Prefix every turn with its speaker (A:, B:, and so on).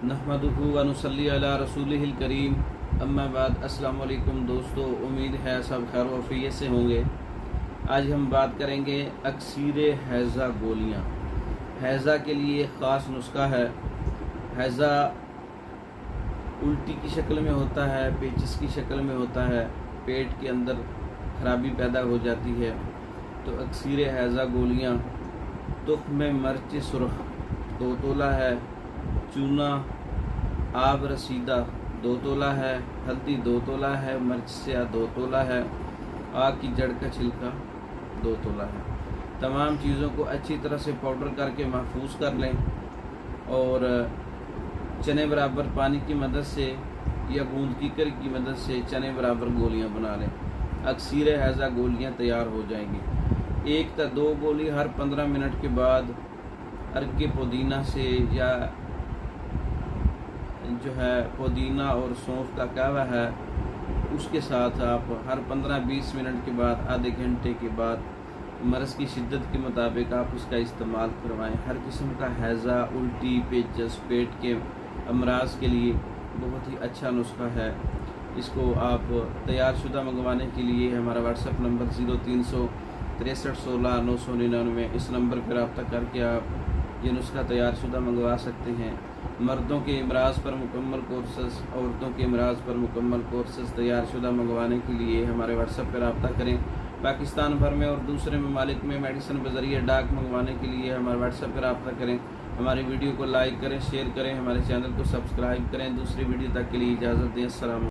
A: नहमदुहु व नुसल्ली अला रसूलिहिल करीम। अम्मा बाद। अस्सलाम वालेकुम दोस्तों, उम्मीद है सब खैर वफ़ियत से होंगे। आज हम बात करेंगे अक्सीर हैज़ा गोलियाँ। हैज़ा के लिए ख़ास नुस्खा है। हैज़ा उल्टी की शक्ल में होता है, पेचिस की शक्ल में होता है, पेट के अंदर खराबी पैदा हो जाती है। तो अक्सीर हैज़ा गोलियाँ तुख्म मर्च सुरख 2 तोला है, चूना आब रसीदा 2 तोला है, हल्दी 2 तोला है, मिर्च स्याह 2 तोला है, आग की जड़ का छिलका 2 तोला है। तमाम चीज़ों को अच्छी तरह से पाउडर करके महफूज कर लें और चने बराबर पानी की मदद से या गूंद कीकर की मदद से चने बराबर गोलियां बना लें। अक्सीर हैज़ा गोलियां तैयार हो जाएंगी। 1 या 2 गोली हर 15 मिनट के बाद अर्के पुदीना से या जो है पुदीना और सौंफ का कहवा है उसके साथ आप हर 15-20 मिनट के बाद आधे घंटे के बाद मर्ज़ की शिद्दत के मुताबिक आप उसका इस्तेमाल करवाएं। हर किस्म का हैज़ा, उल्टी, पेचस, पेट के अमराज के लिए बहुत ही अच्छा नुस्खा है। इसको आप तैयार शुदा मंगवाने के लिए हमारा व्हाट्सएप नंबर 0363 16 999, इस नंबर पर रब्ता करके आप ये नुस्खा तैयार शुदा मंगवा सकते हैं। मर्दों के अमराज पर मुकम्मल कोर्सेस, औरतों के अमराज पर मुकम्मल कोर्सेस तैयार शुदा मंगवाने के लिए हमारे व्हाट्सएप पर रब्ता करें। पाकिस्तान भर में और दूसरे ममालिक में मेडिसिन बज़रिए डाक मंगवाने के लिए हमारे व्हाट्सएप पर रब्ता करें। हमारी वीडियो को लाइक करें, शेयर करें, हमारे चैनल को सब्सक्राइब करें। दूसरी वीडियो तक के लिए इजाज़त दें। अस्सलाम।